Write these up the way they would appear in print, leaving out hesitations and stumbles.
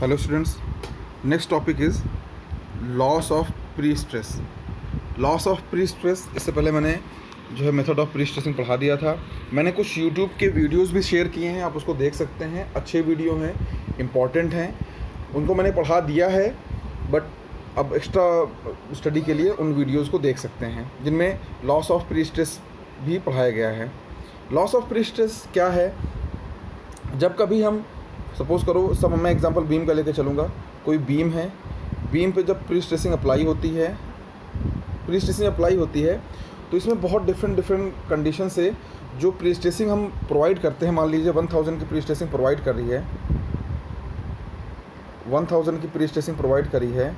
Hello students, next topic is loss of pre stress. Loss of pre stress, इससे पहले मैंने जो है मेथड ऑफ प्री स्ट्रेसिंग पढ़ा दिया था। मैंने कुछ यूट्यूब के वीडियोस भी शेयर किए हैं, आप उसको देख सकते हैं। अच्छे वीडियो हैं, इम्पॉर्टेंट हैं, उनको मैंने पढ़ा दिया है। बट अब एक्स्ट्रा स्टडी के लिए उन वीडियोज़ को देख सकते हैं जिनमें लॉस ऑफ प्री स्ट्रेस भी पढ़ाया गया है। लॉस ऑफ प्री स्ट्रेस क्या है? जब कभी हम सपोज़ करो, सब मैं एग्जांपल बीम का लेके चलूँगा। कोई बीम है, बीम पे जब प्री स्ट्रेसिंग अप्लाई होती है तो इसमें बहुत डिफरेंट कंडीशन से जो प्री स्ट्रेसिंग हम प्रोवाइड करते हैं, मान लीजिए 1000 की प्री स्ट्रेसिंग प्रोवाइड कर रही है, 1000 की प्री स्ट्रेसिंग प्रोवाइड करी है,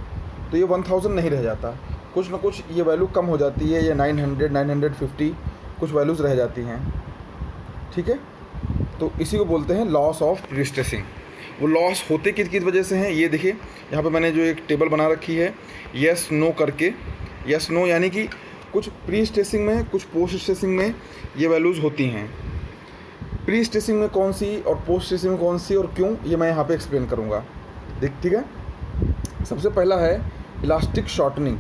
तो ये 1000 नहीं रह जाता, कुछ ना कुछ ये वैल्यू कम हो जाती है, ये 900, 950 कुछ वैल्यूज़ रह जाती हैं। ठीक है, तो इसी को बोलते हैं लॉस ऑफ प्री स्ट्रेसिंग। वो लॉस होते किस वजह से हैं, ये देखिए यहाँ पे मैंने जो एक टेबल बना रखी है, यस नो करके। यस नो यानी कि कुछ प्री स्ट्रेसिंग में, कुछ पोस्ट स्ट्रेसिंग में ये वैल्यूज़ होती हैं। प्री स्ट्रेसिंग में कौन सी और पोस्ट स्ट्रेसिंग में कौन सी और क्यों, ये मैं यहाँ पे एक्सप्लेन करूँगा। ठीक है, सबसे पहला है इलास्टिक शॉर्टनिंग।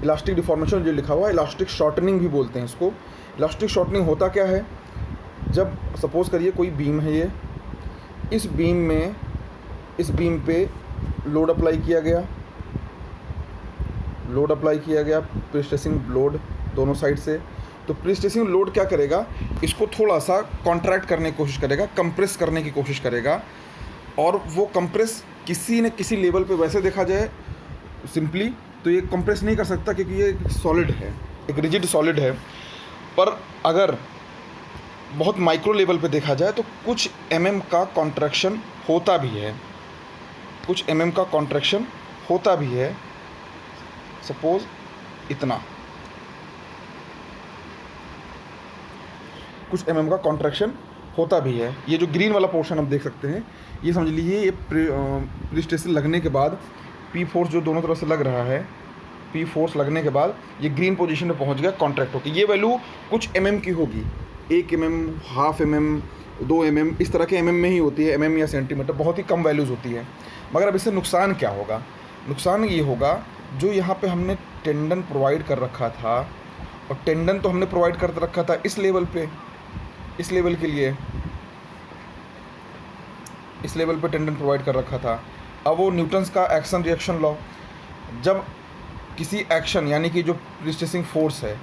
इलास्टिक डिफॉर्मेशन जो लिखा हुआ है, इलास्टिक शॉर्टनिंग भी बोलते हैं इसको। इलास्टिक शॉर्टनिंग होता क्या है? जब सपोज़ करिए कोई बीम है, ये इस बीम पे लोड अप्लाई किया गया, प्री स्ट्रेसिंग लोड दोनों साइड से। तो प्री स्ट्रेसिंग लोड क्या करेगा, इसको थोड़ा सा कॉन्ट्रैक्ट करने की कोशिश करेगा, कंप्रेस करने की कोशिश करेगा। और वो कंप्रेस किसी न किसी लेवल पे, वैसे देखा जाए सिंपली तो ये कंप्रेस नहीं कर सकता क्योंकि ये सॉलिड है, एक रिजिड सॉलिड है। पर अगर बहुत माइक्रो लेवल पे देखा जाए तो कुछ का कॉन्ट्रैक्शन होता भी है, सपोज इतना कुछ का कॉन्ट्रैक्शन होता भी है। ये जो ग्रीन वाला पोर्शन आप देख सकते हैं, ये समझ लीजिए ये प्री स्ट्रेसिंग लगने के बाद पी फोर्स जो दोनों तरफ से लग रहा है, पी फोर्स लगने के बाद ये ग्रीन पोजीशन पे पहुंच गया कॉन्ट्रैक्ट होकर। ये वैल्यू कुछ की होगी, 1 हाफ mm, 2 इस तरह के में ही होती है, या सेंटीमीटर, बहुत ही कम वैल्यूज़ होती है। मगर अब इससे नुकसान क्या होगा? नुकसान ये होगा, जो यहाँ पे हमने टेंडन प्रोवाइड कर रखा था, और टेंडन तो हमने प्रोवाइड कर रखा था इस लेवल पे, इस लेवल पे टेंडन प्रोवाइड कर रखा था। अब वो न्यूटन्स का एक्शन रिएक्शन लॉ, जब किसी एक्शन यानी कि जो प्री स्ट्रेसिंग फोर्स है,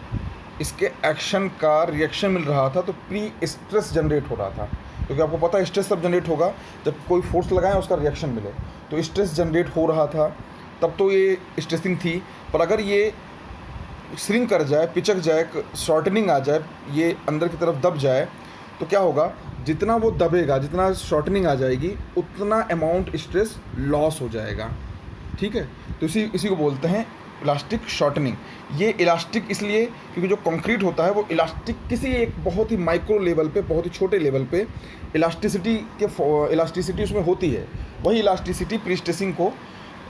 इसके एक्शन का रिएक्शन मिल रहा था, तो प्री स्ट्रेस जनरेट हो रहा था। क्योंकि आपको पता है स्ट्रेस तब जनरेट होगा जब कोई फोर्स लगाएं उसका रिएक्शन मिले। तो स्ट्रेस जनरेट हो रहा था, तब तो ये स्ट्रेसिंग थी। पर अगर ये श्रिंक कर जाए, पिचक जाए, शॉर्टनिंग आ जाए, ये अंदर की तरफ दब जाए, तो क्या होगा, जितना वो दबेगा, जितना शॉर्टनिंग आ जाएगी, उतना अमाउंट स्ट्रेस लॉस हो जाएगा। ठीक है, तो इसी को बोलते हैं इलास्टिक शॉर्टनिंग। ये इलास्टिक इसलिए क्योंकि जो कंक्रीट होता है वो इलास्टिक किसी एक बहुत ही माइक्रो लेवल पे, बहुत ही छोटे लेवल पे इलास्टिसिटी उसमें होती है। वही इलास्टिसिटी प्री स्ट्रेसिंग को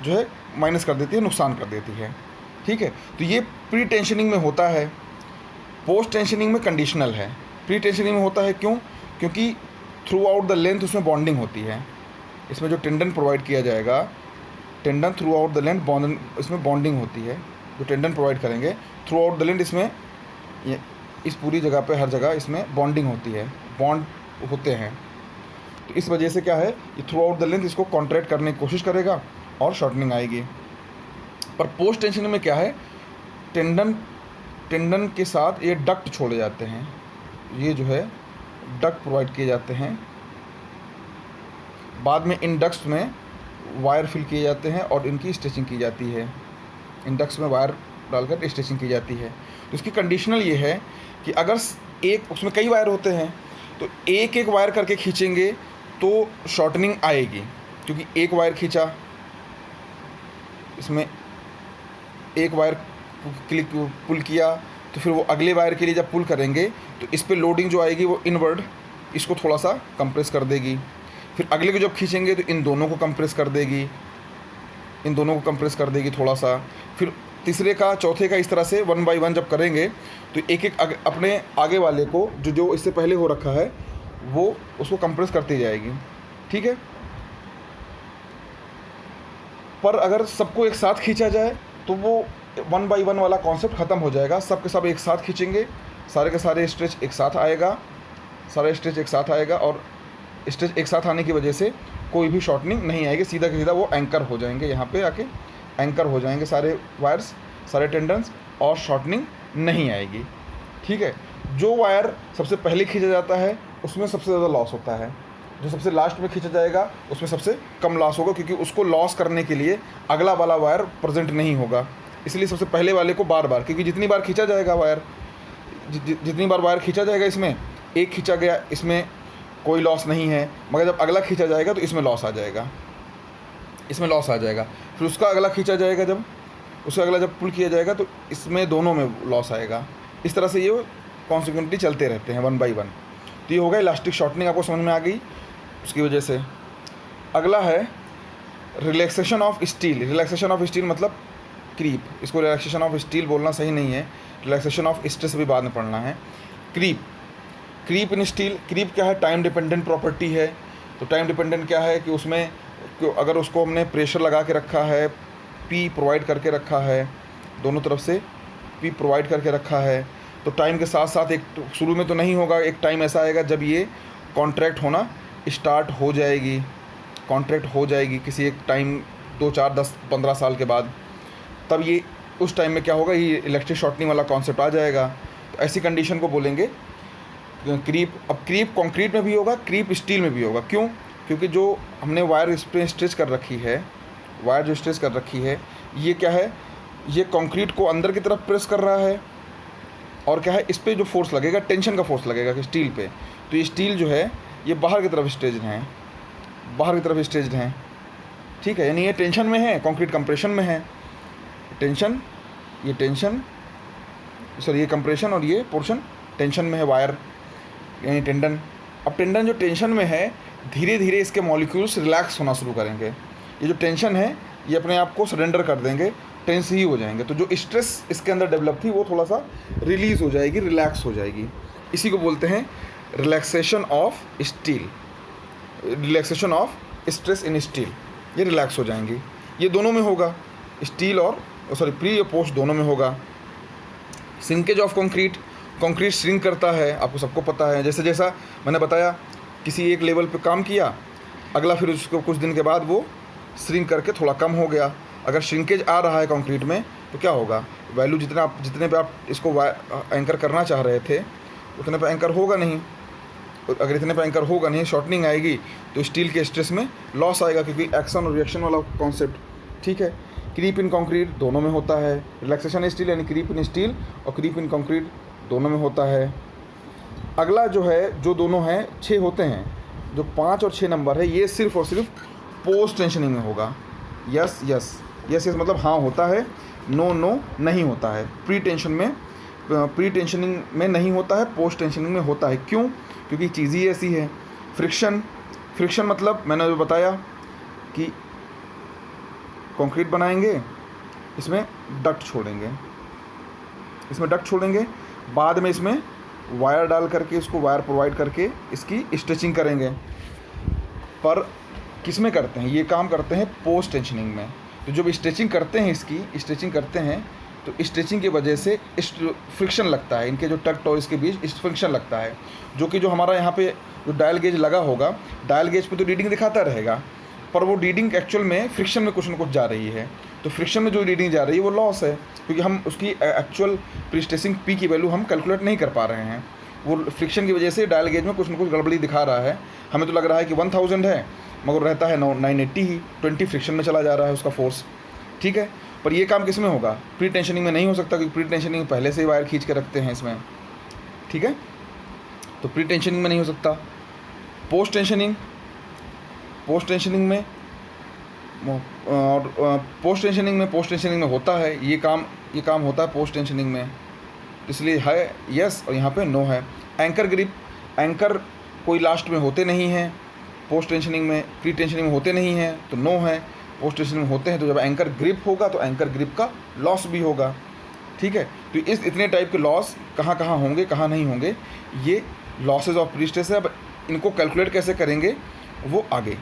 जो है माइनस कर देती है, नुकसान कर देती है। ठीक है, तो ये प्री टेंशनिंग में होता है, पोस्ट टेंशनिंग में कंडीशनल है। प्री टेंशनिंग में होता है क्यों? क्योंकि थ्रू आउट द लेंथ उसमें बॉन्डिंग होती है। इसमें जो टेंडन प्रोवाइड किया जाएगा, tendon through out the length इसमें बॉन्डिंग होती है। जो टेंडन प्रोवाइड करेंगे थ्रू आउट द लेंथ, इसमें इस पूरी जगह पे, हर जगह इसमें बॉन्डिंग होती है, बॉन्ड होते हैं। तो इस वजह से क्या है, ये थ्रू आउट द लेंथ इसको कॉन्ट्रैक्ट करने की कोशिश करेगा और शॉर्टनिंग आएगी। पर पोस्ट टेंशनिंग में क्या है, टेंडन के साथ ये डक्ट छोड़े जाते हैं, ये जो है डक्ट प्रोवाइड किए जाते हैं। बाद में इन डक्ट्स में वायर फिल किए जाते हैं और इनकी स्टिचिंग की जाती है। इंडक्स में वायर डालकर स्टिचिंग की जाती है। तो इसकी कंडीशनल ये है कि अगर उसमें कई वायर होते हैं तो एक एक वायर करके खींचेंगे तो शॉर्टनिंग आएगी। क्योंकि एक वायर खींचा, इसमें एक वायर पुल किया, तो फिर वो अगले वायर के लिए जब पुल करेंगे तो इस पर लोडिंग जो आएगी वो इनवर्ड इसको थोड़ा सा कंप्रेस कर देगी। फिर अगले को जब खींचेंगे तो इन दोनों को कंप्रेस कर देगी थोड़ा सा। फिर तीसरे का, चौथे का, इस तरह से 1 बाय 1 जब करेंगे तो एक एक अपने आगे वाले को जो इससे पहले हो रखा है वो उसको कंप्रेस करती जाएगी। ठीक है, पर अगर सबको एक साथ खींचा जाए तो वो 1 बाई 1 वाला कॉन्सेप्ट ख़त्म हो जाएगा। सब के सब एक साथ खींचेंगे, सारे के सारे स्ट्रेच एक साथ आएगा, सारा स्ट्रेच एक साथ आएगा, और स्ट्रेच एक साथ आने की वजह से कोई भी शॉर्टनिंग नहीं आएगी, सीधा के सीधा वो एंकर हो जाएंगे, यहाँ पे आके एंकर हो जाएंगे सारे वायर्स, सारे टेंडन्स, और शॉर्टनिंग नहीं आएगी। ठीक है। जो वायर सबसे पहले खींचा जाता है उसमें सबसे ज़्यादा लॉस होता है, जो सबसे लास्ट में खींचा जाएगा उसमें सबसे कम लॉस होगा, क्योंकि उसको लॉस करने के लिए अगला वाला वायर प्रेजेंट नहीं होगा। इसलिए सबसे पहले वाले को बार बार, क्योंकि जितनी बार खींचा जाएगा वायर, जितनी बार वायर खींचा जाएगा, इसमें एक खींचा गया, इसमें कोई लॉस नहीं है, मगर जब अगला खींचा जाएगा तो इसमें लॉस आ जाएगा, इसमें लॉस आ जाएगा। फिर उसका अगला खींचा जाएगा, जब उसका अगला जब पुल किया जाएगा तो इसमें दोनों में लॉस आएगा। इस तरह से ये कॉन्सिक्वेंटली चलते रहते हैं 1 बाई 1। तो ये हो गया इलास्टिक शॉर्टनिंग, आपको समझ में आ गई उसकी वजह से। अगला है relaxation of steel. Relaxation of steel मतलब क्रीप, इसको रिलैक्सेशन ऑफ स्टील बोलना सही नहीं है, रिलैक्सेशन ऑफ स्ट्रेस भी बाद में पढ़ना है। क्रीप इन स्टील, क्रीप क्या है? टाइम डिपेंडेंट प्रॉपर्टी है। तो टाइम डिपेंडेंट क्या है कि उसमें अगर उसको हमने प्रेशर लगा के रखा है, पी प्रोवाइड करके रखा है, दोनों तरफ से पी प्रोवाइड करके रखा है, तो टाइम के साथ साथ एक शुरू में तो नहीं होगा, एक टाइम ऐसा आएगा जब ये कॉन्ट्रैक्ट होना स्टार्ट हो जाएगी, कॉन्ट्रैक्ट हो जाएगी किसी एक टाइम 2, 4, 10, 15 साल के बाद, तब ये उस टाइम में क्या होगा, ये इलेक्ट्रिक शॉर्टनिंग वाला कॉन्सेप्ट आ जाएगा। तो ऐसी कंडीशन को बोलेंगे क्रीप। अब क्रीप कंक्रीट में भी होगा, क्रीप स्टील में भी होगा। क्यों? क्योंकि जो हमने वायर इस पर स्ट्रेच कर रखी है, वायर जो स्ट्रेच कर रखी है, ये क्या है, ये कंक्रीट को अंदर की तरफ प्रेस कर रहा है, और क्या है, इस पर जो फोर्स लगेगा, टेंशन का फोर्स लगेगा कि स्टील पे, तो ये स्टील जो है ये बाहर की तरफ स्ट्रेच्ड हैं, बाहर की तरफ स्ट्रेच्ड हैं। ठीक है, यानी ये टेंशन में है, कंक्रीट कंप्रेशन में है, टेंशन, ये टेंशन, सॉरी ये कंप्रेशन, और ये पोर्शन टेंशन में है वायर यानी टेंडन। अब टेंडन जो टेंशन में है, धीरे धीरे इसके मॉलिक्यूल्स रिलैक्स होना शुरू करेंगे। ये जो टेंशन है ये अपने आप को सरेंडर कर देंगे, टेंस ही हो जाएंगे। तो जो स्ट्रेस इसके अंदर डेवलप थी वो थोड़ा सा रिलीज़ हो जाएगी, रिलैक्स हो जाएगी। इसी को बोलते हैं relaxation of steel, relaxation of stress in steel. ये रिलैक्स हो जाएंगी, ये दोनों में होगा, स्टील और सॉरी प्री और पोस्ट दोनों में होगा। Shrinkage of concrete, concrete shrink करता है, आपको सबको पता है। जैसे जैसा मैंने बताया, किसी एक लेवल पे काम किया, अगला फिर उसको कुछ दिन के बाद वो श्रिंक करके थोड़ा कम हो गया। अगर श्रिंकेज आ रहा है कंक्रीट में तो क्या होगा, वैल्यू जितने पे आप इसको एंकर करना चाह रहे थे उतने पे एंकर होगा नहीं। अगर इतने पे एंकर होगा नहीं, शॉर्टनिंग आएगी तो स्टील के स्ट्रेस में लॉस आएगा, क्योंकि एक्शन और रिएक्शन वाला कॉन्सेप्ट। ठीक है। क्रीप इन कंक्रीट दोनों में होता है, रिलैक्सेशन स्टील यानी क्रीप इन स्टील और क्रीप इन कंक्रीट दोनों में होता है। अगला जो है, जो दोनों हैं 6 होते हैं, जो 5 और 6 नंबर है, ये सिर्फ और सिर्फ पोस्ट टेंशनिंग में होगा। यस यस यस यस मतलब हाँ होता है, नो नो नहीं होता है। प्री टेंशनिंग में नहीं होता है, पोस्ट टेंशनिंग में होता है। क्यों? क्योंकि चीज़ ही ऐसी है। फ्रिक्शन मतलब मैंने जो बताया कि कंक्रीट बनाएंगे, इसमें डक्ट छोड़ेंगे, बाद में इसमें वायर डाल करके, इसको वायर प्रोवाइड करके इसकी स्ट्रेचिंग करेंगे। पर किस में करते हैं ये काम? करते हैं पोस्ट टेंशनिंग में। तो जब स्ट्रेचिंग करते हैं, इसकी स्ट्रेचिंग करते हैं, तो स्ट्रेचिंग की वजह से फ्रिक्शन लगता है, इनके जो टक्ट और इसके बीच फ्रिक्शन लगता है, जो हमारा यहाँ पे जो डायल गेज लगा होगा, डायल गेज पे तो रीडिंग दिखाता रहेगा, पर वो रीडिंग एक्चुअल में फ्रिक्शन में कुछ न कुछ जा रही है। तो फ्रिक्शन में जो रीडिंग जा रही है वो लॉस है, क्योंकि हम उसकी एक्चुअल प्रीस्ट्रेसिंग पी की वैल्यू हम कैलकुलेट नहीं कर पा रहे हैं। वो फ्रिक्शन की वजह से डायल गेज में कुछ न कुछ गड़बड़ी दिखा रहा है। हमें तो लग रहा है कि 1000 है, मगर रहता है 980 ही, 20 फ्रिक्शन में चला जा रहा है उसका फोर्स। ठीक है। पर ये काम किस में होगा? प्री टेंशनिंग में नहीं हो सकता, क्योंकि प्री टेंशनिंग में पहले से ही वायर खींच के रखते हैं इसमें। ठीक है। तो प्री टेंशनिंग में नहीं हो सकता। पोस्ट टेंशनिंग में और पोस्ट टेंशनिंग में होता है ये काम होता है पोस्ट टेंशनिंग में, इसलिए है यस और यहाँ पे नो है। एंकर ग्रिप, एंकर कोई लास्ट में होते नहीं हैं, पोस्ट टेंशनिंग में, प्री टेंशनिंग में होते नहीं हैं तो नो है। पोस्ट टेंशनिंग में होते हैं, तो जब एंकर ग्रिप होगा तो एंकर ग्रिप का लॉस भी होगा। ठीक है। तो इतने टाइप के लॉस कहाँ होंगे, कहाँ नहीं होंगे, ये लॉसेज ऑफ प्री स्ट्रेस है। अब इनको कैलकुलेट कैसे करेंगे वो आगे।